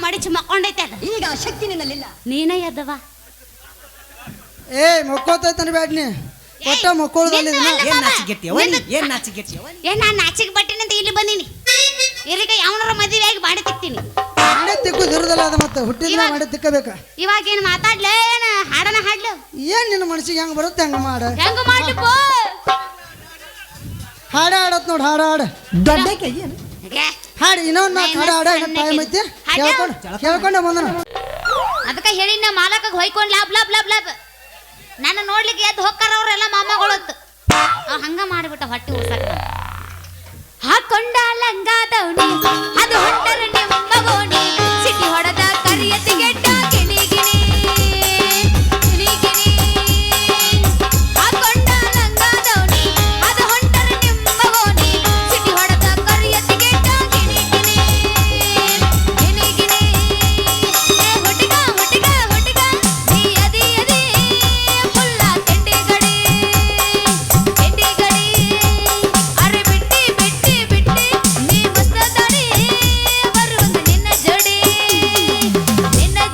ಮಡಿಚಿ ಮಕ್ಕೊಂಡೈತೆ ಅದು. ಈಗ ಆ ಶಕ್ತಿ ನಿನ್ನಲ್ಲಿಲ್ಲ. ನೀನೇ ಎದ್ದವ. ಏ ಮಕ್ಕೋತೈತನ ಬ್ಯಾಡ್ನಿ ಒಟ್ಟ ಮಕ್ಕೋಳದಲ್ಲಿ ಏನ್ ನಾಚಿಗೆಟ್ಟಿಯವ ಏನ್ ನಾಚಿಗೆಟ್ಟಿಯವ ಏ ನಾನು ನಾಚಿಗೆ ಬಟ್ಟಿನಂತ ಇಲ್ಲಿ ಬಂದೀನಿ. ಇಲ್ಲಿಗ ಯಾವನಾರ ಮದುವೆ ಆಗಿ ಬಾಡಿ ತಿಕ್ತೀನಿ. ಮಾಡೇ ತಿಕ್ಕೋದು ಇರುದಲ್ಲ ಅದು ಮತ್ತೆ ಹುಟ್ಟಿದ ಮಾಡೇ ತಿಕ್ಕಬೇಕ. ಇವಾಗ ಏನು ಮಾತಾಡ್ಲೇ ಏನು ಹಾಡನ ಹಾಡ್ಲು ಏನ್ ನಿನ್ನ ಮನಸ್ಸಿಗೆ ಹೆಂಗ್ ಬರುತ್ತೆ ಹಂಗ ಮಾಡ. ಹೆಂಗ ಮಾಡ್ಲಿಕ್ಕೋ ಹಾಡ ಹಾಡತ್ ನೋಡ್ ಹಾಡ ಹಾಡ ದೊಡ್ಡ ಕೈ ಹಾಡಿ ಇನ್ನೊಂದು ಹಾಡ ಹಾಡ ಟೈಮ್ ಐತಿ ಕೇಳ್ಕೊಂಡೆ ಬಂದನ. ಅದಕ್ಕೆ ಹೇಳಿನ ಮಾಲಕಗೆ ಹೊಯ್ಕೊಂಡು ಲಾಭ ಲಾಭ ಲಾಭ ಲಾಭ ನನ್ನ ನೋಡ್ಲಿಕ್ಕೆ ಎದ್ದು ಹೋಗ್ತಾರ ಅವ್ರೆಲ್ಲ ಮಾಮಗಳತ್ತು ಹಂಗ ಮಾಡಿಬಿಟ್ಟ ಹೊಟ್ಟಿ ಉರ್ಸಕ್ ಹಾಕೊಂಡ ಲಂಗಾದವಣಿ ಅದು ಹೊಂಟರ ನಿಮ್ಮಗೋಣಿ ಸಿಟಿ ಹೊಡೆದ ಕರಿಯತಿಗೆಡ್ಡ ಗಿಣಿ ಗಿಣಿ ಗಿಣಿ ಗಿಣಿ ಹಾಕೊಂಡ ಲಂಗಾದವಣಿ ಅದು ಹೊಂಟರ ನಿಮ್ಮಗೋಣಿ ಸಿಟಿ ಹೊಡೆದ ಕರಿಯತಿಗೆಡ್ಡ ಗಿಣಿ ಗಿಣಿ ಗಿಣಿ ಗಿಣಿ ಹುಟ್ಟಿಗ ಹುಟ್ಟಿಗ ಹುಟ್ಟಿಗ ನೀ ಅದಿ ಅದಿ ಫುಲ್ಲ ಕೆಂಡಿ ಗಡಿ ಕೆಂಡಿ ಗಡಿ ಅರೆ ಬಿಟ್ಟಿ ಬಿಟ್ಟಿ ಬಿಟ್ಟಿ ನೀ ಮಸ್ತ ತಡಿ ಬರುವಂತ ನಿನ್ನ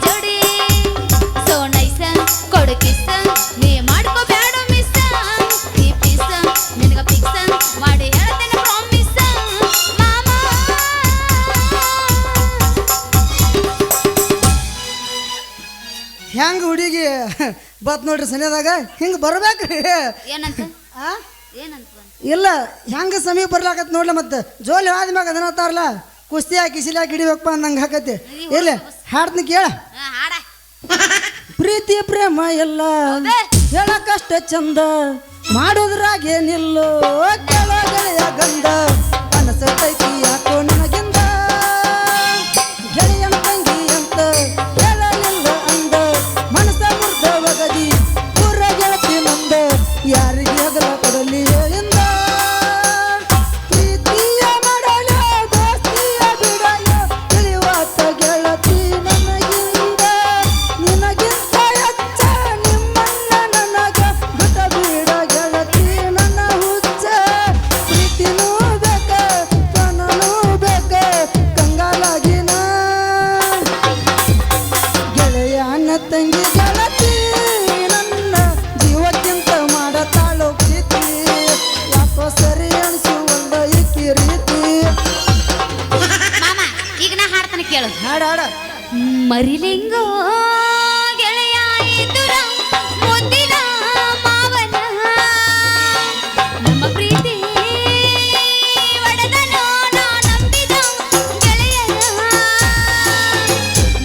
ಜೋಡಿ ಸೋ ನೈಸ ಕೊಡು ಕಿಸ್ಸ ನೀ ಮಾಡ್ಕೋ ಬ್ಯಾಡ ಮಿಸ್ಸ ಈ ಪಿಸ್ಸ ನಿನಗ ಪಿಕ್ಸ ಮಾಡಿ ಹೇಳ್ತೇನೆ ಪ್ರಾಮಿಸ್ ಮಾಮ ಹೆಂಗ ಹುಡುಗಿ ಬತ್ ನೋಡ್ರಿ ಸನಿಯದಾಗ ಹಿಂಗ ಬರ್ಬೇಕ್ರಿ. ಏನಂತ ಆ ಏನಂತ ಇಲ್ಲ ಹೆಂಗ ಸಮೀಪ ಬರ್ಲಾಕತ್ ನೋಡ್ಲ ಮತ್ತೆ ಜೋಲಿ ಆದ್ಮ್ಯಾಗ ಅದನ್ನತ್ತಾರಲ್ಲ ಕುಸ್ತಿ ಹಾಕಿ ಸಿಲಾಕಿ ಹಿಡಿಬೇಕಪ್ಪ ಅಂದಂಗ ಹಾಕತಿ. ಇಲ್ಲ ಹಾಡ್ತೀನಿ ಕೇಳ. ಹಾಡ ಪ್ರೀತಿ ಪ್ರೇಮ ಎಲ್ಲ ಹೇಳಕಷ್ಟ ಚಂದ ಮಾಡೋದ್ರಾಗೇನಿಲ್ಲೋ ಕೆಳ ಗೆಳೆಯ ಗಂಡ ಅನಸತೈತಿ ಯಾಕೋ ನನಗಿಂದ ಗೆಳೆಯನ ತಂಗಿ ಅಂತ ಹೇಳಲಿಲ್ಲ ಅಂದ ಮನಸ ಮುರ್ದ ಒಗದಿ ಪೂರ ಗೆಳತಿ ನಂದ ಯಾರಿಗೆ ಹಗಲ ಕೊಡಲಿ ಹೇಳಿಂದ ಪ್ರೀತಿಯ ಮಾಡಲ ದೋಸ್ತಿಯ ಬಿಡಲ ತಿಳಿವಾತ ಗೆಳತಿ ನನಗಿಂದ ನಿನಗಿಂತ ಹೆಚ್ಚ ನಿಮ್ಮನ್ನ ನನಗ ಬಿಟ್ಟ ಬಿಡ ಗೆಳತಿ ನನ್ನ ಹುಚ್ಚ ಪ್ರೀತಿನೂ ಬೇಕ ಕನನೂ ಬೇಕ ಕಂಗಾಲಾಗಿನ ಗೆಳೆಯನ ತಂಗಿ ಗೆಳತಿ ನನ್ನ ಜೀವಕ್ಕಿಂತ ಮಾಡತಾಳೋ ಪ್ರೀತಿ ಯಾಕೋ ಸರಿ ಅನಿಸುವಲ್ಲ ಈಕಿ ರೀತಿ. ಮಾಮ ಈಗ ನಾ ಹಾಡ್ತಾನೆ ಕೇಳು. ಹಾಡ ಹಾಡ ಮರಿಲಿಂಗೋ ಗೆಳೆಯ ಎದುರ ಮುದ್ದಿನ ಮಾವನ ನಮ್ಮ ಪ್ರೀತಿ ಒಡೆದನೋ ನಾ ನಂಬಿದ ಗೆಳೆಯನ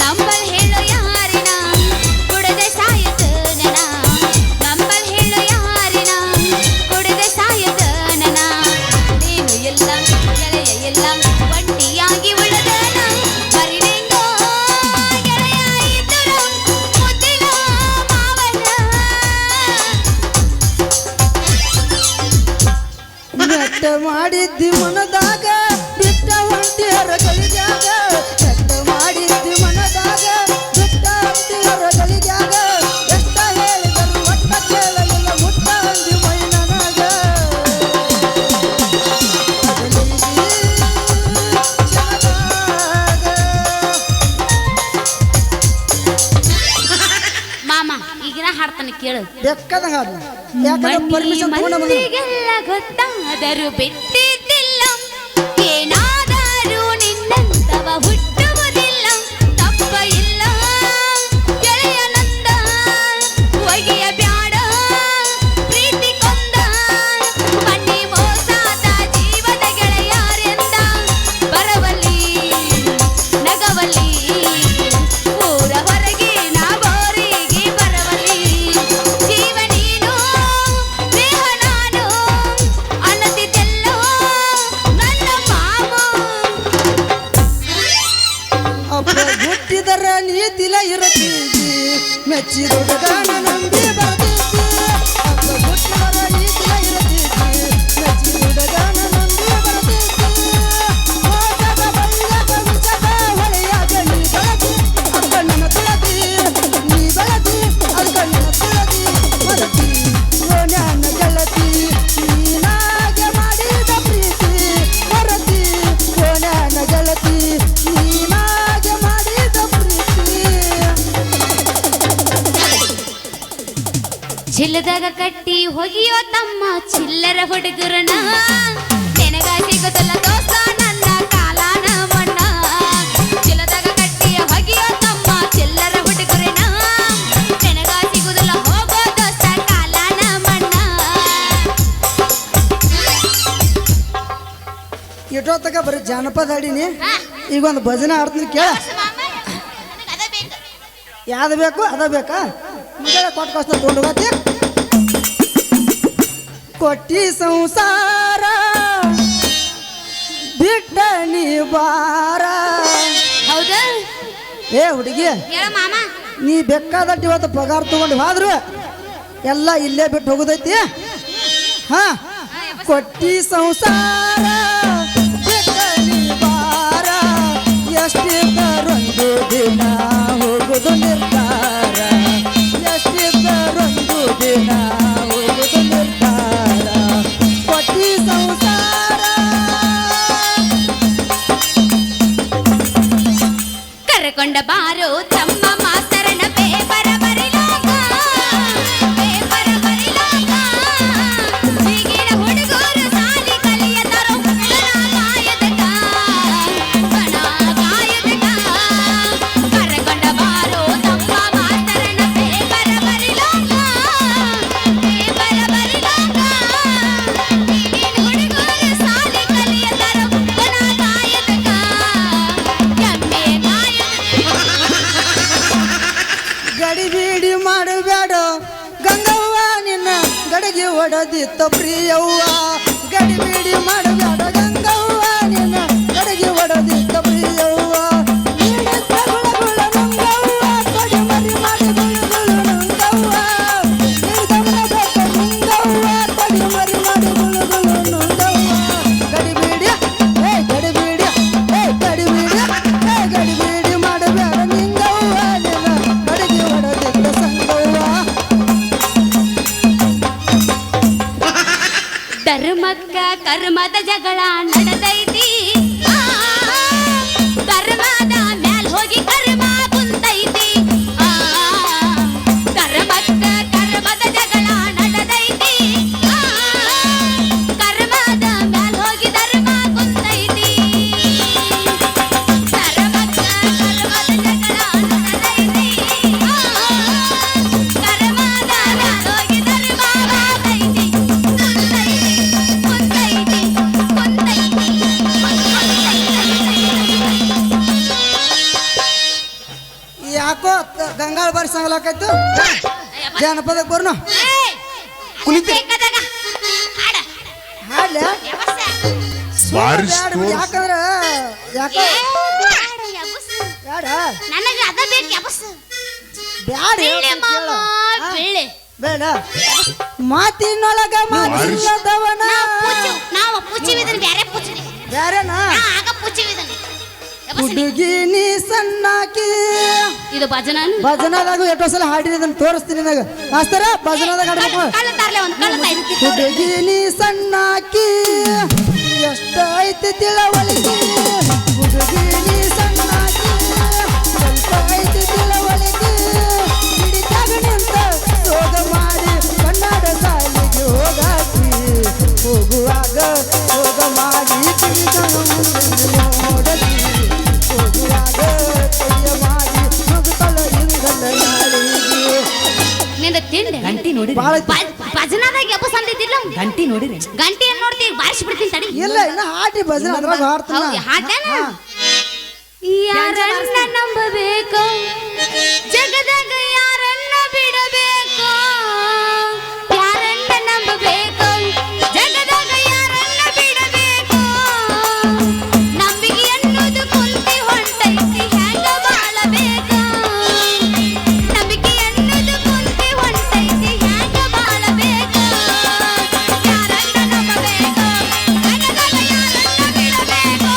ನಂಬಲ್ ಹೇಳೋ ಯಾರಿನ ಕುಡದೆ ಸಾಯದ ನನ ನಂಬಲ್ ಹೇಳೋ ಯಾರಿನ ಕುಡದೆ ಸಾಯದ ನನ ನೀನು ಎಲ್ಲ ಗೆಳೆಯ ಎಲ್ಲ ಒಂಟಿಯಾಗಿ ಉಳಿದನ ಮರಿಲಿಂಗೋ ಗೆಳೆಯ ಎದುರ ಮುದ್ದಿನ ಮಾವನ ನೆಟ್ಟ ಮಾಡಿದ್ದಿ ಮನದಾಗ ಬಿಟ್ಟ ಹೊಂಟಿ ಹೊರಗಳಿಗ್ಯಾಗ ನೆಟ್ಟ ಮಾಡಿದ್ದಿ ಮನದಾಗ ಬಿಟ್ಟ ಹೊಂಟಿ ಹೊರಗಳಿಗ್ಯಾಗ ಎಷ್ಟ ಹೇಳಿದರು ಒಟ್ಟ ಕೇಳಲಿಲ್ಲ ಮುಟ್ಟ ಅಂದಿ ಮೈ ನನಗ ಮಾಮ ಈಗ ನಾ ಹಾಡ್ತಾನೆ ಕೇಳು. ಬೆಕ್ಕದಂಗ ಯಾಕಂದ್ರೆ ಪರ್ಮಿಷನ್ ತಗೊಂಡ ಬಂದ ಮಂದಿಗೆಲ್ಲ ಗೊತ್ತಾದರೂ ಬಿಟ್ಟಿದ್ದಿಲ್ಲ ಏನಾದರೂ ನಿನ್ನಂತವ ಹುಟ್ಟುವುದಿಲ್ಲ ತಪ್ಪ ಇಲ್ಲ ಗೆಳೆಯನಂದ ಒಗೆಯ ಬ್ಯಾಡ ಪ್ರೀತಿ ಕೊಂದ ಬನ್ನಿ ಮೋಸಾದ ಜೀವದ ಗೆಳೆಯರೆಂದ ಬರವಲ್ಲಿ ನಗವಲ್ಲಿ ಊರ ಹೊರಗೆ ನಾ ಬೋರಿಗೆ ಬರವಲ್ಲಿ ಜೀವ ನೀನು ದೇಹ ನಾನು ಅನ್ನದಿದ್ದೆಲ್ಲೋ ನನ್ನ ಮಾಮ ಅಪ್ಪ ಹುಟ್ಟಿದರ ನೀತಿಲ ಇರತೀವಿ ಮೆಚ್ಚಿದೊಡಗನ ನಂಬಿ ಬರ್ತೀವಿ ಅಪ್ಪ ಹುಟ್ಟಿದರ ನೀತಿಲ ಇರತೀವಿ ಮೆಚ್ಚಿದೊಡಗನ ನಂಬಿ ಬರ್ತೀವಿ ಮೋಸದ ಬಲ್ಯದ ವಿಷದ ಹೊಳೆಯಾಗ ನೀ ಬೆಳದಿ ಅಕ್ಕಣ್ಣನ ತುಳದಿ ನೀ ಬೆಳದಿ ಅಕ್ಕಣ್ಣನ ತುಳದಿ ಮರತಿ ಓನ್ಯಾನ ಗೆಳತಿ ನೀನಾಗೆ ಮಾಡಿದ ಪ್ರೀತಿ ಮರತಿ ಓನ್ಯಾನ ಗೆಳತಿ ನೀನಾಗೆ ಮಾಡಿದ ಚಿಲ್ಲದಾಗ ಕಟ್ಟಿ ಹೋಗಿಯೋ ತಮ್ಮ ಚಿಲ್ಲರ ಹುಡುಗರನ ನಿನಗ ಸಿಗುತ್ತಲ್ಲ ದೋಸ್ತ ನನ್ನ ಕಾಲಾನ ಮಣ್ಣ ಚಿಲ್ಲದಾಗ ಕಟ್ಟಿ ಹೋಗಿಯೋ ತಮ್ಮ ಚಿಲ್ಲರ ಹುಡುಗರನ ನಿನಗ ಸಿಗುದಿಲ್ಲ ಹೋಗೋ ದೋಸ್ತ ಕಾಲಾನ ಮಣ್ಣ. ಇಟ್ಟೋತಕ ಬರೀ ಜಾನಪದ ಹಾಡಿನಿ. ಈಗ ಒಂದು ಭಜನೆ ಆಡ್ತೀನಿ ಕೇಳ. ಯಾವ್ದು ಬೇಕು ಅದ ಬೇಕಾ? ಮುಂಜಾನೆ ಕೊಟ್ಟು ಕಷ್ಟ ತೊಗೊಂಡು ಹೋಗತಿ. ಕೊಟ್ಟಿ ಸಂಸಾರ ಬಿಟ್ಟ ನೀ ಬಾರ. ಹೌದಾ ಏ ಹುಡುಗಿ, ಹೇಳ ಮಾಮ. ನೀ ಬೇಕಾದಟ್ಟು ಇವತ್ತು ಪಗಾರ ತಗೊಂಡು ಹೋದ್ರು ಎಲ್ಲ ಇಲ್ಲೇ ಬಿಟ್ಟು ಹೋಗುದೈತಿ. ಹಾ, ಕೊಟ್ಟಿ ಸಂಸಾರ ಬಿಟ್ಟ ನೀ ಬಾರ. ಎಷ್ಟಿದ್ದರೊಂದು ದಿನ ಹೋಗುದು ನಿರ್ಧಾರ. ಎಷ್ಟಿದ್ದರೊಂದು ದಿನ ಹೋಗುದು ನಿರ್ಧಾರ. ಕೊಟ್ಟಿ ಸಂಸಾರ. ಕರ್ಕೊಂಡ ಬಾರೋ ತಮ್ಮ ಮಾಸ್ತರನ ಪೇಪರ ಬರಿಲಾಕ ಪೇಪರ ಬರಿಲಾಕ ಈಗಿನ ಹುಡುಗರು ಸಾಲಿ ಕಲಿಯತರೋ ಗಣಗಾಯದಕ ಗಣಗಾಯದಕ. ಕರ್ಕೊಂಡ ಬಾರೋ ತಮ್ಮ ಮಾಸ್ತರನ ಪೇಪರ ಬರಿಲಾಕ ಪೇಪರ ಬರಿಲಾಕ ಈಗಿನ ಹುಡುಗರು ಸಾಲಿ ಕಲಿಯತರೋ ಗಣಗಾಯದಕ ಎಮ್ಮೆ ಗಡಿಬಿಡಿ ಮಾಡಬೇಡ ಗಂಗವ್ವ, ನಿನ್ನ ಗಡಿಗೆ ಒಡದಿತ್ತ ಪ್ರಿಯವ್ವ. ಗಡಿಬಿಡಿ ಮಾಡಬೇಡ ಗಂಗವ್ವ, ನಿನ್ನ ಗಡಿಗೆ ಒಡದಿತ್ತ ಪ್ರಿಯವ್ವ. ನೀಡಿದ್ದ ಗುಳಗುಳ ನಂಗವ್ವ, ಕೊಡಿ ಮರಿ ಮಾಡಿ ಗುಳುಗುಳು ನಂಗವ್ವ. ನೀಡಿದವನ ಬೇಕ ನಂಗವ್ವ, ಕೊಡಿ ಮರಿ ಮಾಡಿ ಗುಳುಗುಳು ನಂಗವ್ವ. ಗಡಿಬಿಡಿ ಗಡಿಬಿಡಿ ಗಡಿಬಿಡಿ ಗಡಿಬಿಡಿ ಮಾಡಬೇಡ ನಿಂಗವ್ವ, ನಿನ್ನ ಗಡಿಗೆ ಒಡದಿತ್ತ ಸಂಗವ್ವ. ಧರ್ಮಕ್ಕ ಕರ್ಮದ ಜಗಳ ನಡೆದೈತಿ. ಧರ್ಮದ ಮ್ಯಾಲ್ ಹೋಗಿ ಕರ್ಮ ಕುಂತೈತಿ. ಧರ್ಮಕ್ಕ ಕರ್ಮದ ಜಗಳ ನಡೆದೈತಿ. ಕರ್ಮದ ಮ್ಯಾಲ್ ಹೋಗಿ ಧರ್ಮ ಕುಂತೈತಿ. ಧರ್ಮಕ್ಕ ಕರ್ಮದ ಜಗಳ ನಡೆದೈತಿ. ಕರ್ಮದ ಮ್ಯಾಲ್ ಹೋಗಿ ಧರ್ಮ ಕುಂತೈತಿ. ಯಾಕೋ ಗಂಗಾಳ ಬಾರಿ ಸಂಗಲಾಕಾಯ್ತು. ಜಾನಪದಕ್ಕೆ ಬರ್ನು ಹಾಡ್ಲೆ. ಯಾಕಂದ್ರ ಯಾಕೋ ಬೇಡ ನನಗೆ ಅದ ಬೇಕು ಎಬಸ್ ಬ್ಯಾಡ ಬೀಳೆ ಮಾಮ ಬೀಳೆ. ಬೇಡ ಮಾತಿನೊಳಗ ಮಾತಿಲ್ಲದವನ ನಾವು ಪೂಚಿವಿದನ್ ಬೇರೆ ಪೂಚಿ ಬ್ಯಾರೇನಾ ಆಗ ಪೂಚಿವಿದನ್ ಹುಡುಗಿ ನೀ ಸಣ್ಣಾಕಿ. ಇದು ಭಜನ ಭಜನದಾಗ ಎಷ್ಟೋ ಸಲ ಹಾಡಿರೋದನ್ನ ತೋರಿಸ್ತೀನಿ ನನಗ. ಮಾಸ್ತರ ಭಜನದಾಗ ಹಾಡ್ಬೇಕು. ಕಳ್ಳತಾರ್ಲೆ ಒಂದು ಕಳ್ಳತ ಹುಡುಗಿ ನೀ ಸಣ್ಣಾಕಿ ಎಷ್ಟ ಐತಿ ತಿಳವಳಿಕೆ. ಹುಡುಗಿ ನೀ ಸಣ್ಣಾಕಿ ಸ್ವಲ್ಪ ಐತಿ ತಿಳವಳಿಕೆ. ಹಿಡಿದಾಗ ನಿಂತ ಸೋಗ ಮಾಡಿ ಕನ್ನಡ ಸಾಲಿಗೆ ಹೋಗಾಕಿ. ಹೋಗುವಾಗ ಸೋಗ ಮಾಡಿ ತಿಳಿದನು ನೋಡಲಿ. ಹೋಗುವಾಗ ಕೈಯ ಮಾಡಿ ಹೋಗುತ್ತಲ ಹಿಂದಲ ನಾಳಿಗೆ. ನಿಂದ ತಿಂಡೆ ಗಂಟಿ ನೋಡಿರಿ ಬಾಳ ಭಜನದಾಗ ಎಬ್ಬ ಸಂದಿದ್ದಿಲ್ಲ ಗಂಟಿ ನೋಡಿರಿ ಗಂಟೆ ಏನ್ ನೋಡ್ತಿ ಬಾರಿಸಿ ಬಿಡ್ತೀನಿ ತಡಿ. ಇಲ್ಲ ಇನ್ನ ಹಾಡಿ ಭಜನೆ ಅದ್ರಾಗ ಹಾಡ್ತಾನ. ಹೌದು, ಹಾಡ್ಯಾನ? ಯಾರನ್ನ ನಂಬಬೇಕು ಜಗದಾಗ ಯಾರನ್ನ ಬಿಡಬೇಕು. ಯಾರನ್ನ ನಂಬಬೇಕು ಜಗದಾಗ ಯಾರನ್ನ ಬಿಡಬೇಕು. ನಂಬಿಕೆ ಅನ್ನೋದು ಕುಂತಿ ಹೊಂಟೈತಿ ಹೆಂಗ ಬಾಳಬೇಕು. ನಂಬಿಕೆ ಅನ್ನೋದು ಕುಂತಿ ಹೊಂಟೈತಿ ಹೆಂಗ ಬಾಳಬೇಕು. ಯಾರನ್ನ ನಂಬಬೇಕು ಜಗದಾಗ ಯಾರನ್ನ ಬಿಡಬೇಕು.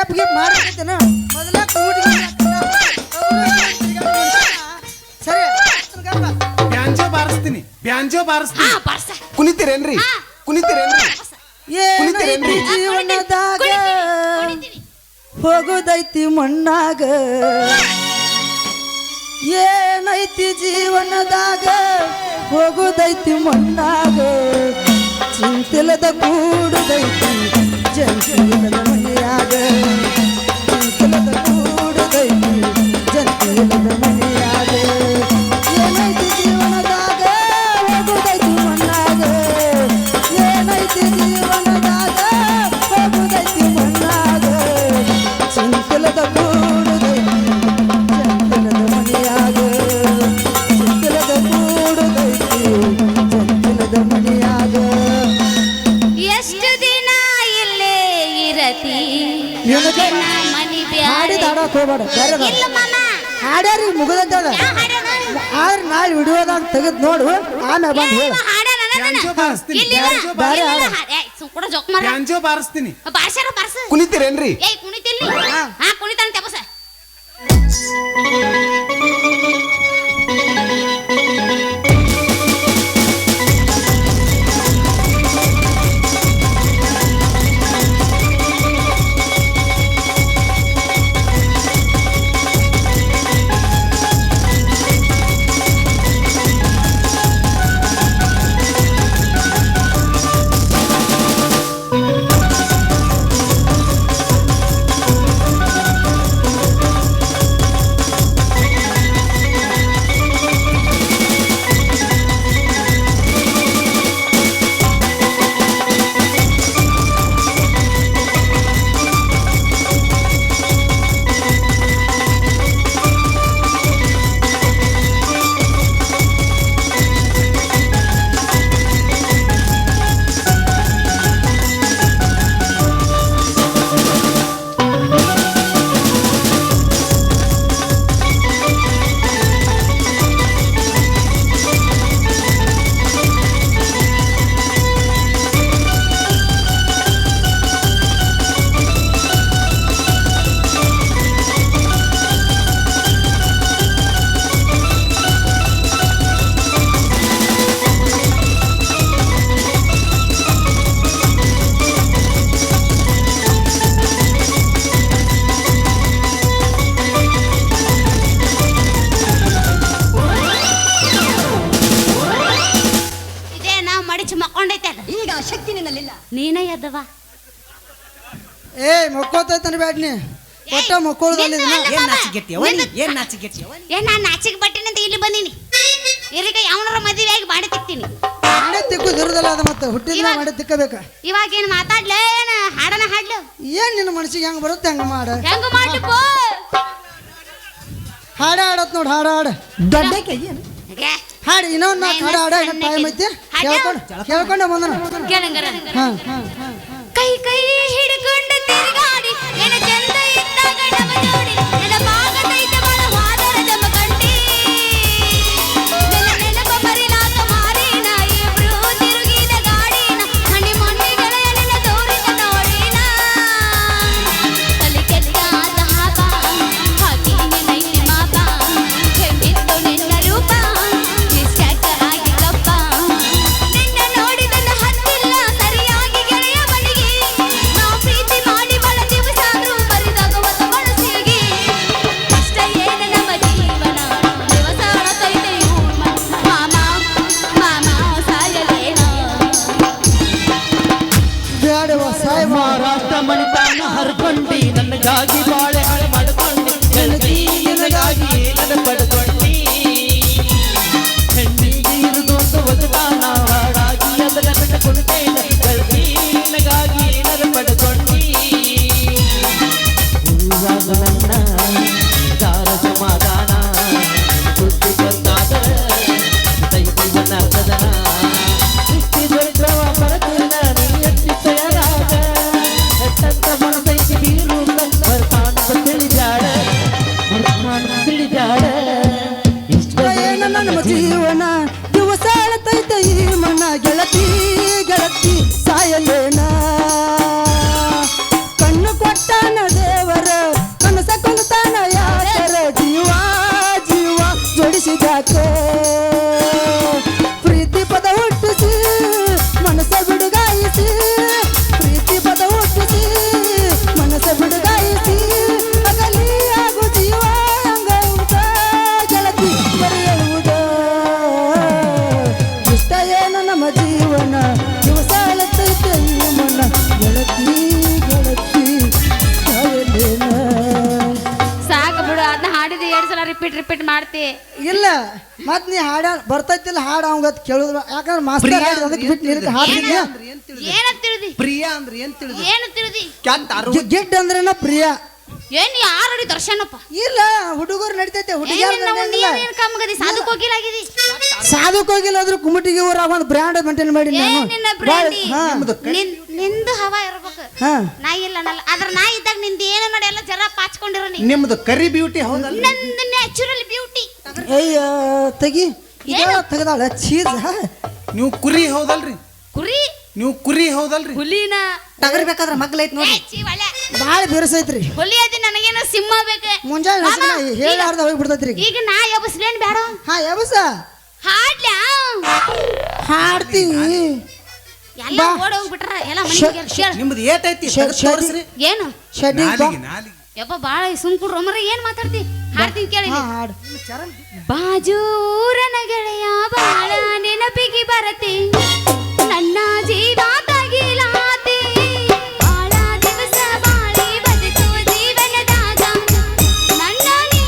ಸ್ಟೆಪ್ ಗಿಪ್ ಮಾಡ್ಬೇಕಂತೇನ ಮೊದಲ ಸರಿ ಬ್ಯಾಂಜೋ ಬಾರಿಸ್ತೀನಿ ಹಾ ಬರ್ಸ ಕುಣಿತೀರೇನ್ರಿ ಕುಣಿತೀರೇನ್ರಿ ಏನೈತಿ ಜೀವನದಾಗ ಹೋಗೋದೈತಿ ಮಣ್ಣಾಗ ಏನೈತಿ ಜೀವನದಾಗ ಹೋಗೋದೈತಿ ಮಣ್ಣಾಗ ಚಿಂತಿಲ್ಲದ ಕೂಡುದೈತಿ ಜಂತಿಲ್ಲದ ಮನೆಯಾಗ ಚಿಂತಿಲ್ಲದ ಕೂಡುದೈತಿ ಜಂತಿಲ್ಲದ ಮನೆಯಾಗ ಏನೈತಿ ಜೀವನದಾಗ ಹೋಗೋದೈತಿ ಮಣ್ಣಾಗ ಏನೈತಿ ಜೀವನದಾಗ ಹೋಗೋದೈತಿ ಮಣ್ಣಾಗ ಚಿಂತಿಲ್ಲದ ಕೂಡುದೈತಿ ಜಂತಿಲ್ಲದ ಮನೆಯಾಗ ಚಿಂತಿಲ್ಲದ ಕೂಡುದೈತಿ ಜಂತಿಲ್ಲದ ಮನೆಯಾಗ ಎಷ್ಟು ದಿನ ಇಲ್ಲೇ ಇರತಿ ಏನಕ್ಕೆ? ಮನಿ ಹಾಡಿ ಬ್ಯಾರೆ ಹಾಡಕ್ ಹೋಗ್ಬೇಡ ಬೇರೆ ಇಲ್ಲ ಮಾಮ ಹಾಡ್ಯಾರಿ ಮುಗಿದದ ಯಾ ಹಾಡ್ಯಾನ? ಆದ್ರೆ ನಾಳೆ ವಿಡಿಯೋದಾಗ ತೆಗೆದ್ ನೋಡು ಆಮೇಲೆ ಬಂದು ಹೇಳ ಏ, ಹಾಡ್ಯಾನ ನನ್ನ? ಬ್ಯಾಂಜೋ ಬಾರಿಸ್ತೀನಿ ಇಲ್ಲಿಲ್ಲ. ಬ್ಯಾರೆ ಇಲ್ಲಿಲ್ಲ. ಹಾಡು. ಏ, ಸುಮ್ಕೂಡ ಜೋಕ್ ಮಾಡ ಬ್ಯಾಂಜೋ ಬಾರಿಸ್ತೀನಿ ಬಾರ್ಸ್ಯಾರ ಬಾರ್ಸ ಕುಣಿತೀರೇನ್ರಿ ಏಯ್ ಕುಣಿತಿಲ್ಲಿ ಹಾ ಕುಣಿತಾನ ತೆಪಸ ಮಡಿಚಿ ಮಕ್ಕೊಂಡೈತೆ ಅದ ಈಗ ಆ ಶಕ್ತಿ ನಿನ್ನಲ್ಲಿಲ್ಲ. ನೀನೇ ಎದ್ದವ ಏ ಮಕ್ಕೋತೈತನ ಬ್ಯಾಡ್ ನೀ ಒಟ್ಟ ಮಕ್ಕೋಳ್ದಲ್ಲಿ ಏನ್ ನಾಚಿಗೆಟ್ಟಿಯವ ನೀ? ಏನ್ ನಾಚಿಗೆಟ್ಟಿಯವ ನೀ? ಏ ನಾನು ನಾಚಿಗೆ ಬಟ್ಟಿನಂತ ಇಲ್ಲಿ ಬಂದೀನಿ ಇಲ್ಲಿಗ ಯಾವನಾರ ಮದುವೆ ಆಗಿ ಬಾಡಿ ತಿಕ್ತೀನಿ ಮಾಡೇ ತಿಕ್ಕುದಿರುದಲ್ಲ ಅದ ಮತ್ತೆ ಹುಟ್ಟಿದ ಮಾಡೇ ತಿಕ್ಕಬೇಕ ಇವಾಗ ಏನ್ ಮಾತಾಡ್ಲೇ ಏನ್ ಹಾಡನ ಹಾಡ್ಲು ಏನ್ ನಿನ್ನ ಮನಸ್ಸಿಗೆ ಹೆಂಗ್ ಬರುತ್ತೆ ಹಂಗ ಮಾಡ ಹೆಂಗ ಮಾಡ್ಲಿಪ್ಪೋ ಹಾಡ ಹಾಡತ್ ನೋಡ್ ಹಾಡ ಹಾಡ ದೊಡ್ಡ ಕೈ ಏನು? ಹಾಡಿ ಇನ್ನೊಂದ್ ನಾಲ್ಕು ಹಾಡ ಹಾಡ ಟೈಮ್ ಐತಿ ಕೇಳ್ಕೊಂಡೆ ಬಂದನ ಕೇಳಂಗರ ಹಾ ಹಾ ಹಾ ಕೈ ಕೈ ಹಿಡ್ಕೊಂಡು ತಿರುಗಾಡಿ ನಿನ್ನ ಚಂದ ಇದ್ದಾಗ ಡಬ ಜೋಡಿ ನಿನ್ನ ಭಾಗದೈತೆ ಬಳ ವಾದರ ಜಮ ಕಂಡಿ ನಿನ್ನ ನೆನಪ ಮರಿಲಾಕ ಮಾರಿನ ಇಬ್ರು ತಿರುಗಿದ ಗಾಡಿನ ಮಣ್ಣಿ ಮಣ್ಣಿಗಳ ನಿನ್ನ ತೋರಿದ ನೋಡಿನ ತಲೆ ಕೆಟ್ಟಾದ ಹಾಪ ಹಾಕಿ ನಿನ್ನೈತಿ ಮಾಪ ಹೆಂಗಿತ್ತು ನಿನ್ನ ರೂಪ ಇಷ್ಟಾಕ ಆಗಿ ಕಪ್ಪ ನಿನ್ನ ನೋಡಿದನ್ನ ಹತ್ತಿಲ್ಲ ಸರಿಯಾಗಿ ಗೆಳೆಯ ಬಳಿಗೆ ನಾವು ಪ್ರೀತಿ ಮಾಡಿ ಬಳ ಹುಟ್ಟಿಸಿದಾಕ ಪ್ರೀತಿ ಪದ ಹುಟ್ಟಿಸಿ ಮನಸ್ಸ ಬಿಡುಗಾಯಿಸಿ ಪ್ರೀತಿ ಪದ ಹುಟ್ಟಿಸಿ ಮನಸ್ಸ ಬಿಡುಗಾಯಿಸಿ ಅಗಲಿ ಆಗು ಜೀವ ಹಂಗ ಉಂಟ ಗೆಳತಿ ಬರೆಯುವುದ ಇಷ್ಟ ಏನು ನಮ್ಮ ಜೀವನ ದಿವಸ ಅಳತೈತೆ ಈ ಮನ ಗೆಳತಿ ಗೆಳತಿ ಸಾಯಲೇನ. ಸಾಕು ಬಿಡು, ಅದನ್ನ ಹಾಡಿದ 2 ಸಲ ರಿಪೀಟ್ ಮಾಡ್ತಿ. ಇಲ್ಲ ಮತ್ ನೀ ಹಾಡ ಬರ್ತೈತಿಲ್ಲ ಹಾಡ ಅವಂಗ ಕೇಳುದು ಯಾಕಂದ್ರೆ ಮಾಸ್ತರ್ ಹಾಡಿದ ಅದಕ್ಕೆ ಬಿಟ್ಟು ನಿನಗೆ ಹಾಡ್ತೀನಿ. ಏನ ತಿಳಿದಿ? ಪ್ರಿಯಾ ಅಂದ್ರೆ ಏನ್ ತಿಳಿದು? ಏನು ತಿಳಿದಿ? ಗಿಡ್ ಅಂದ್ರೇನ ಪ್ರಿಯ. ಏನ್ ಯಾರಡಿ ದರ್ಶನಪ್ಪ? ಇಲ್ಲ ಹುಡುಗರು ನಡಿತೈತೆ ಹುಡುಗಿಯರ್ ನಡಿಯಂಗಿಲ್ಲ. ಕಮ್ಮಗದಿ ಸಾಧುಕ್ ಹೋಗಿಲಾಗಿದಿ. ಸಾಧುಕ್ ಹೋಗಿಲ್ಲ ಆದ್ರೂ ಕುಮಟಿಗೆ ಊರಾಗ ಒಂದು ಬ್ರ್ಯಾಂಡ್ ಮೇಂಟೈನ್ ಮಾಡಿ ನಾನು ನಿನ್ನ ಬ್ರ್ಯಾಂಡಿ ಹಾ ನಿಂದು ಹವಾ ಇರ್ಬೇಕು. ಹಾ ನಾ ಇಲ್ಲ ಅದ್ರ ನಾ ಇದ್ದಾಗ ನಿಂದ ಏನು ನೋಡಿ ಎಲ್ಲ ಜರ ಪಾಚ್ಕೊಂಡಿರೋ ನೀ. ನಿಮ್ದು ಕರಿ ಬ್ಯೂಟಿ ಹೌದಲ್ಲ? ನಂದು ನ್ಯಾಚುರಲ್ ಬ್ಯೂಟಿ. ಅಯ್ಯ ತೆಗಿ ಇದೆಲ್ಲ ತೆಗದಾಳ ಚೀಸ್. ನೀವು ಕುರಿ ಹೌದಲ್ರಿ? ಕುರಿ ನೀವು ಕುರಿ ಹೌದಲ್ರಿ? ಹುಲಿನ ತಗರ್ಬೇಕಾದ್ರ ಮಗ್ಲೈತ್ ನೋಡಿ. ಭಾಳ ಬಿರುಸೈತ್ರಿ. ಹುಲಿ ಅದಿ ನನಗೇನ ಸಿಂಹ ಬೇಕೆ. ಮುಂಜಾನೆ ಹೇಳಾರ್ದ ಹೋಗಿ ಬಿಡ್ತೈತ್ರಿ. ಈಗ ನಾ ಎಬಸ್ಲೇನ್ ಬೇಡ. ಹಾ ಎಬಸ ಹಾಡ್ಲ್ಯಾ ಹಾಡ್ತೀನಿ. ಎಲ್ಲ ಓಡ್ ಹೋಗ್ಬಿಟ್ರ ಎಲ್ಲ ಮನೆಗೆ ಕೇಳ. ನಿಮ್ದು ಏಟೈತಿ ತೋರಿಸ್ರಿ. ಏನು ಶೆಡ್ಡಿಂಗ್ ನಾಲಿಗೆ ನಾಲಿಗೆ ಯಪ್ಪ ಬಾಳ ಸುಮ್ ಕುಡ್ರ ಮರ ಏನ್ ಮಾತಾಡ್ತಿ? ಹಾಡ್ತೀನಿ ಕೇಳಿ. ಹಾ ಹಾಡು. ಬಾಜೂರನ ಗೆಳೆಯ ಬಾಳ ನೆನಪಿಗೆ ಬರತೆ ನನ್ನ ಜೀವ ತಗಿಲಾತೆ ಬಾಳ ದಿವಸ ಬಾಳಿ ಬದುಕು ಜೀವನದಾಗ ನನ್ನ ನೀ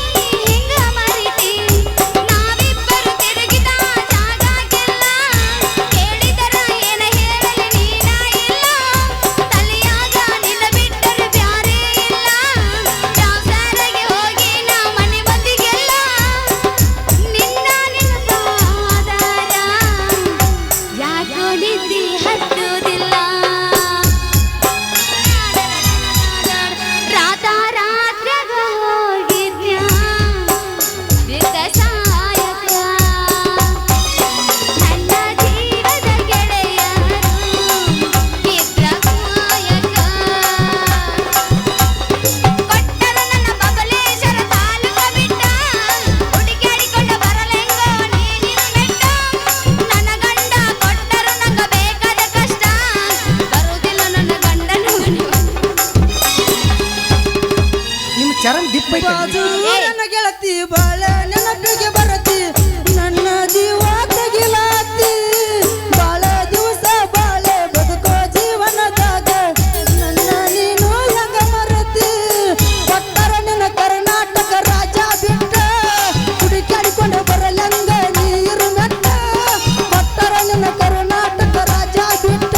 ಹೆಂಗ ಮರಿತಿ ನಾವಿಬ್ಬರು ತಿರುಗಿದ ಜಾಗಕ್ಕೆಲ್ಲ ಕೇಳಿದರ ಏನ ಹೇಳಲಿ ನೀನ ಇಲ್ಲ ತಲೆಯಾಗ ನಿನ್ನ ಬಿಟ್ಟರೆ ಬ್ಯಾರೆ ಇಲ್ಲ ಸಂಸಾರಗೆ ಹೋಗಿ ನಾ ಮನೆ ಮಂದಿಗೆಲ್ಲ ನಿನ್ನ ನೆನಪಾದಾರ ಯಾಕೋ ನಿದ್ದೆ ಹತ್ತುವುದಿಲ್ಲ ರಾತ್ರಾಗ ಹೋಗಿದ್ಯ ಬಿದ್ದ ಸಾಯಕ ನನ್ನ ಜೀವದ ಗೆಳೆಯರು ಇದ್ರ ಕಾಯಕ ಕೊಟ್ಟರು ನನ್ನ ಬಬಲೇಶ್ವರ ತಾಲೂಕ ಬಿಟ್ಟ ಹುಡುಕಾಡಿಕೊಂಡು ಬರಲೆಂಗೋ ನೀನಿನ ಮೆಟ್ಟ ನನ್ನ ಗಂಡ ಕೊಟ್ಟರು ನಂಗ ಬೇಕಾದ ಕಷ್ಟ ಬರುವುದಿಲ್ಲ ನನ್ನ ಗಂಡನ ನಿಮ್ಮ ಚರಣ್ ದಿಪ್ಪ ಐತೆ. ಬಾಜೂರನ ಗೆಳತಿ ಬಾಳ ನೆನಪಿಗೆ ಬರತಿ ನನ್ನ ಜೀವ ತಗಿಲಾತಿ ಬಾಳ ದಿವಸ ಬಾಳೆ ಬದುಕೋ ಜೀವನದಾಗ ನನ್ನ ನೀನು ಹೆಂಗ ಮರತಿ ಕೊಟ್ಟರ ನಿನ್ನ ಕರ್ನಾಟಕ ರಾಜ ಬಿಟ್ಟ ಹುಡುಕಾಡಿಕೊಂಡು ಬರಲಂಗ ನೀರು ಮೆಟ್ಟ ಕೊಟ್ಟರ ನಿನ್ನ ಕರ್ನಾಟಕ ರಾಜ ಬಿಟ್ಟ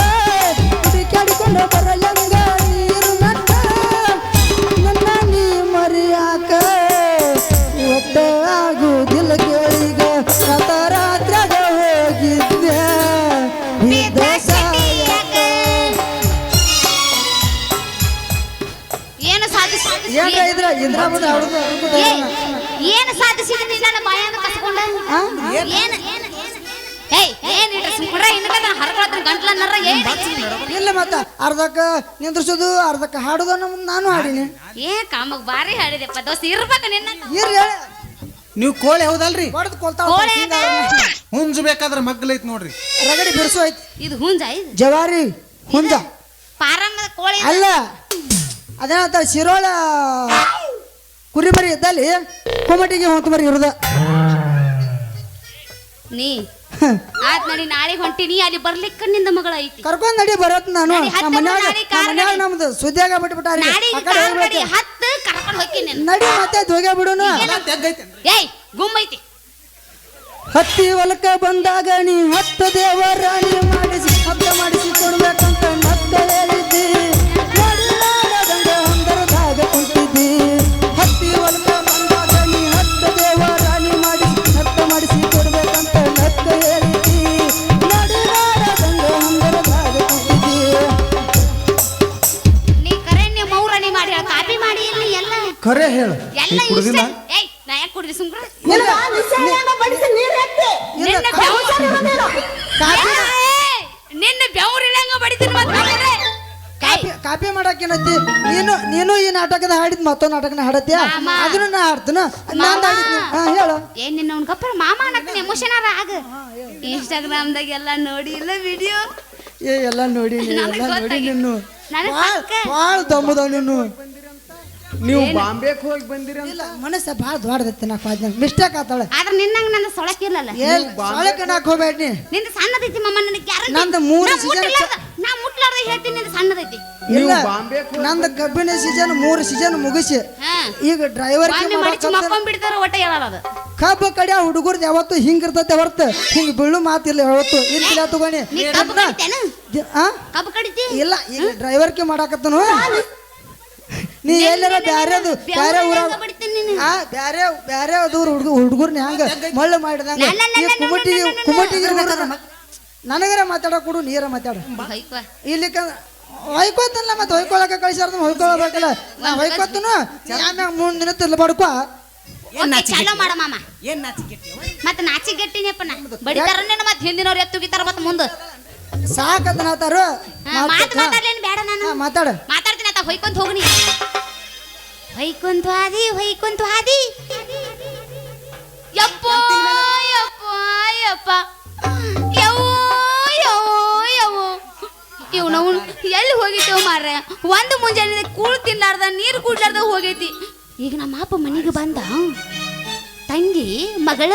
ಹುಡುಕಾಡಿಕೊಂಡು ಬರಲಂಗ ನೀರು ಮೆಟ್ಟ ನನ್ನ ನೀ ಮರಿಯಾಕ ಒಟ್ಟ ಆಗುದಿಲ್ಲ ಕೇಳಿಗ ರಾತ್ರಾಗ ಹೋಗಿದ್ದೆ ಬಿದ್ದ ಸಾಯಕ. ಏನು ಸಾಧಿಸಿ ಏನ್ರ ಇದ್ರ ಇಂದ್ರಾಬದ ಹೊಡ್ದು ಏನು ಸಾಧಿಸಿದ ನನ್ನ ಬಾಯಾಗ ಕಸ್ಕೊಂಡ ಏನು ಏನ್ ಇಟ್ರ ಸುಮ್ಕುಡ್ರ ಇನ್ನಕ ಹರ್ಕೊಳತ್ರ ಗಂಟ್ಲ ನರ್ರ ಇಲ್ಲ ಮತ್ತ ಅರ್ಧಕ್ಕ ನಿಂದ್ರಿಸೋದು ಅರ್ಧಕ್ಕ ಹಾಡುದು ನಾನು ಹಾಡಿನಿ. ಏ ಕಾಮಗ್ ಬಾರಿ ಹಾಡಿದೆಪ್ಪ ದೋಸ್ತ ಇರ್ಬೇಕ ನಿನ್ನ ಇರ್ಲಿ ನೀವು ಕೋಳಿ ಹೌದಲ್ರಿ? ಹೊಡೆದು ಕೊಲ್ತಾಳ ಕೋಳಿ ಹುಂಜ್ ಬೇಕಾದ್ರೆ ಮಗ್ಲೈತ್ ನೋಡ್ರಿ. ರಗಡಿ ಬಿರ್ಸು ಐತಿ ಇದು ಹುಂಜ ಇದು ಜವಾರಿ ಹುಂಜ ಪಾರಮ್ಮದ ಕೋಳಿ ಅಲ್ಲ ಅದೇನಂತ ಶಿರೋಳ ಕುರಿಮರಿ ಇದ್ದಲ್ಲಿ ಕುಮಟಿಗೆ ಹೊಂತ ಮರಿ ಇರುದ. ನೀ ಆತ್ ನಡಿ ನಾಳೆ ಹೊಂಟಿನಿ ಅಲ್ಲಿ ಬರ್ಲಿಕ್ಕ ನಿಂದ ಮಗಳ ಐತಿ ಕರ್ಕೊಂಡ್ ನಡಿ ಬರತ್ ನಾನು ನಡಿ, ಹತ್ತು ನಡಿ, ಕಾರ್ ನಡಿ. ನಮ್ದು ಸುದ್ದಿಯಾಗ ಬಿಟ್ಬಿಟ್ಟಾರಿ ನಾಡಿ ಆ ಕಡೆ ಹೋಗ್ಬೇಕು. ಹತ್ತು ಕರ್ಕೊಂಡು ಹೋಗ್ತೀನಿ ನಡಿ ಮತ್ತೆ ಹೋಗ್ಯ ಬಿಡುನು. ಏಯ್ ಗುಮ್ಮೈತಿ ಹತ್ತಿ ಹೊಲಕ್ಕ ಬಂದಾಗ ನೀ ಹತ್ತು ದೇವರಾಣಿ ಮಾಡಿಸಿ ಹಬ್ಬ ಮಾಡಿಸಿ ಕೊಡ್ಬೇಕಂತ ನತ್ತ ಹೇಳಿದ್ದಿ ನೋಡಿಲಾರದಂಗ ಹಂದರದಾಗ ಕುಂತಿದ್ದಿ. ಹತ್ತಿ ಹೊಲಕ್ಕ ಬಂದಾಗ ನೀ ಹತ್ತು ದೇವರಾಣಿ ಮಾಡಿಸಿ ಹಬ್ಬ ಮಾಡಿಸಿ ಕೊಡ್ಬೇಕಂತ ನತ್ತ ಹೇಳಿದ್ದಿ ನೋಡಿಲಾರದಂಗ ಹಂದರದಾಗ ಕುಂತಿದ್ದಿ. ನೀ ಕರೆನ್ನೆ ಮೌರಣಿ ಮಾಡಿ ಕಾಪಿ ಮಾಡಿ ಇಲ್ಲಿ ಎಲ್ಲ ಖರೆ ಹೇಳು. ಎಲ್ಲ ನೀ ಕುಡ್ದಿಲ್ಲ? ಇಷ್ಟ- ಏಯ್ ನಾ ಯಾಕೆ ಕುಡ್ದಿ ಸುಮ್ರ ಇಲ್ಲ, ನಿನ್ನ ನಿನ್ನ ಬೆವರಿಳಂಗ ಬಡಿತೀನಿ ಮತ್ತೆ ಕಾಪಿ ಮಾಡಕ್ಕೇನೈತಿ ನೀನು ಈ ನಾಟಕದ ಹಾಡಿದ್ ಮತ್ತೊಂದು ನಾಟಕನ ಹಾಡತ್ಯಾ ಮಾಮ. ಅದನ್ನ ನಾ ಹಾಡ್ತೀನ ಮಾಮ. ನಾನು ಹಾಡಿದ್ನಿ. ಹಾ ಹೇಳು. ಏನ್ ನಿನ್ನ ಅವ್ನ ಗಪ್ಪರ ಮಾಮ ಅನ್ನತ್ತೀನಿ ಎಮೋಷನ್ ಆಗ ಇನ್ಸ್ಟಾಗ್ರಾಮ್ದಾಗ ಎಲ್ಲ ನೋಡಿ ಇಲ್ಲ ವಿಡಿಯೋ ಏ ಎಲ್ಲ ನೋಡಿ ನನಗ್ ಎಲ್ಲ ನೋಡಿ ಗೊತ್ತಾಗಿತ್ತು. ನೀನು ನನಗ್ ಭಾಳ ಪಕ್ಕ. ಭಾಳ ದಮ್ಮದ ನೀನು ನೀವು ಬಾಂಬೆಗೆ ಹೋಗಿ ಬಂದಿರಿ ಅಂತ ಇಲ್ಲ ಮನಸ್ಸ ಭಾಳ ದೊಡ್ಡದೈತಿ ನಾ ಕಾದ್ನ ಮಿಸ್ಟೇಕ್ ಆತಾಳೆ ಆದ್ರೆ ನಿನ್ನಂಗ ನನ್ನ ಸೊಳಕಿಲ್ಲಲ್ಲ ಏನ್ ಸೊಳಕ್ಕೆ ನಾಕ್ ಹೋಗ್ಬೇಡಿ ನಿಂದ ಸಣ್ಣದೈತಿ ಮಮ್ಮ ನನಗೆ ಗ್ಯಾರಂಟಿ ನಂದು 3 season ನಾ ಮುಟ್ಲಾರ್ದ ಹೇಳ್ತೀನಿ ನಿಂದ ಸಣ್ಣದೈತಿ ಇಲ್ಲ ಬಾಂಬೆಗೆ ನಂದು ಕಬ್ಬಿನ ಸೀಸನ್ 3 ಸೀಸನ್ ಮುಗಿಸಿ ಹಾ ಈಗ ಡ್ರೈವರ್ ಒಮ್ಮೆ ಮಡಿಚಿ ಮಕ್ಕೊಂಡ್ಬಿಡ್ತಾರ ಒಟ್ಟ ಹೇಳಲ್ಲ ಅದು ಕಬ್ಬ ಕಡೆ ಹುಡುಗರ್ದು ಯಾವತ್ತು ಹಿಂಗಿರ್ತೈತೆ ಹೊರತು ಹಿಂಗ್ ಬೀಳು ಮಾತಿಲ್ಲ ಯಾವತ್ತು ಇಲ್ಲ ತಗೋಣಿ ನೀ ಕಬ್ಬು ಕಡಿತೇನ ಕಬ್ಬು ಕಡಿತಿ ಇಲ್ಲ ಈಗ ಡ್ರೈವರ್ಗೆ ಮಾಡಾಕತ್ತನು ನೀ ಎಲ್ಲಾರ ಬ್ಯಾರೆದು ಬ್ಯಾರೆ ಊರ ಬ್ಯಾರೆ ಬ್ಯಾರೆ ಅದೂರು ಹುಡುಗರ್ನ ಹಂಗ ಮಳ್ಳು ಮಾಡಿದಂಗ ಈ ಕುಮಟಿಗೆ ನನಗರ ಮಾತಾಡೋ ಕೊಡು ನೀರ ಮಾತಾಡ ಇಲ್ಲಿ ಹೊಯ್ಕೋತಲ್ಲ ಮತ್ತೆ ಹೊಯ್ಕೊಳಕ ಕಳಿಸಾರ್ದ ಹೊಯ್ಕೊಳ್ಬೇಕಲ್ಲ ನಾ ಹೊಯ್ಕೋತನು ಆಮ್ಯಾಗ 3 ದಿನ ತಿರ್ಲ ಬಡ್ಕೋ ಚಾಲೋ ಮಾಡ ಮಾಮ ಏನ್ ನಾಚಿಕೆಟ್ಟಿ ಮತ್ತೆ ನಾಚಿ ಗಟ್ಟಿನೇಪ್ಪ ನಾ ಬಡಿತಾರನ್ನೇನ ಮತ್ತೆ ಹಿಂದಿನವ್ರು ಎತ್ತುಗಿತಾರ ಮತ್ತೆ ಮುಂದೆ ಸಾಕತ್ತ ನಾತಾರು ಮಾತು ಮಾತಾಡ್ಲೇನು ಬೇಡ ನಾನು ಮಾತಾಡ ಮಾತಾಡ್ತೀನಿ ಆತ ಹೊಯ್ಕೊಂತ ಹೋಗ್ನಿ ಹೊಯ್ಕೊಂತ ಹಾದಿ ಯಪ್ಪೋ ಯಪ್ಪೋ ಯಪ್ಪ ಯವ್ವೋ ಯವ್ವೋ ಯವ್ವೋ ಇವ್ನವ್ ಎಲ್ಲಿ ಹೋಗಿತ್ತೇವ ಮಾರ್ರೆ ಒಂದು ಮುಂಜಾನೆ ಕೂಳ್ ತಿನ್ಲಾರ್ದ ನೀರು ಕುಡ್ಲಾರ್ದ ಹೋಗೈತಿ ಈಗ ನಮ್ಮ ಅಪ್ಪ ಮನೆಗೆ ಬಂದ ತಂಗಿ ಮಗಳ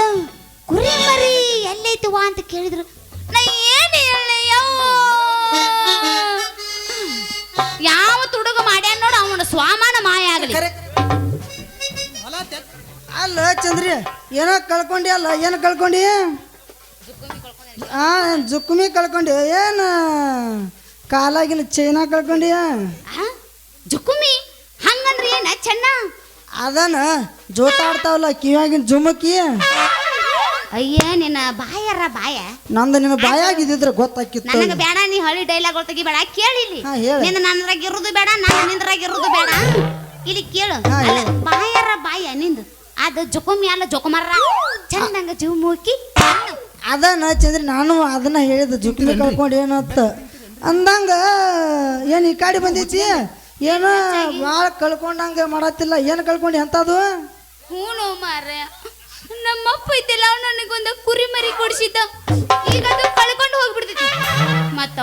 ಕುರಿ ಮರಿ ಎಲ್ಲೈತವ ಅಂತ ಕೇಳಿದ್ರು ನಾ ಏನು ಹೇಳಿ ಯಾವ ತುಡುಗ ಮಾಡ್ಯಾನ ನೋಡು ಅವನ ಸ್ವಾಮಾನ ಮಾಯ ಆಗಲಿ ಅಲ್ಲ ಚಂದ್ರಿ ಏನೋ ಕಳ್ಕೊಂಡಿ ಅಲ್ಲ ಏನು ಕಳ್ಕೊಂಡಿ ಜುಕ್ಮಿ ಕಳ್ಕೊಂಡಿ ಏನು ಕಾಲಾಗಿನ ಚೈನಾ ಕಳ್ಕೊಂಡಿ ಜುಕುಮಿ ಹಂಗಂದ್ರೆ ಏನ ಚೆನ್ನ ಅದನ್ನ ಜೋತಾಡ್ತಾವಲ್ಲ ಕಿವಿಯಾಗಿನ ಜುಮಕಿ ಅಯ್ಯ ನಿನ್ನ ಬಾಯರ ಬಾಯ ನಂದು ನಿನ್ನ ಬಾಯಾಗಿದ್ದಿದ್ರೆ ಗೊತ್ತಾಕಿತ್ತು ನನಗೆ ಬೇಡ ನೀ ಹಳ್ಳಿ ಡೈಲಾಗ್ ತೆಗಿಬೇಡ ಕೇಳಿಲಿ ಹಾ, ಹೇಳು. ನಿನ್ನ ನನ್ನರಾಗ ಇರುದು ಬೇಡ ನಾನು ನಿಂದ್ರಾಗ ಇರುದು ಬೇಡ ಇಲ್ಲಿ ಕೇಳು ಹಾ, ಅಲ್ಲ, ಹೇಳು. ಬಾಯರ ಬಾಯ ನಿಂದು ಅದು ಜೊಕೊಮಿ ಅಲ್ಲ ಜೊಕೊಮರ್ರ ಚಂದಂಗ ಜುಮುಕಿ ಅದನ್ನ ಚಂದ್ರಿ ನಾನು ಅದನ್ನ ಹೇಳಿದ ಜುಕ್ಮಿ ಕಳ್ಕೊಂಡು ಏನತ್ತ ಅಂದಂಗ ಏನು ಈ ಕಾಡಿ ಬಂದೈತಿ ಏನೋ ಭಾಳ ಕಳ್ಕೊಂಡಂಗ ಮಾಡತ್ತಿಲ್ಲ ಏನು ಕಳ್ಕೊಂಡು ಎಂತದು ಹೂನು ಮಾರ್ರೆ ನಮ್ಮಪ್ಪ ಐತಿಲ್ಲ ಅವ್ನು ನನಗೊಂದು ಕುರಿ ಮರಿ ಕೊಡಿಸಿದ್ದ ಈಗ ಅದು ಕಳ್ಕೊಂಡು ಹೋಗ್ಬಿಡ್ತೈತಿ ಮತ್ತ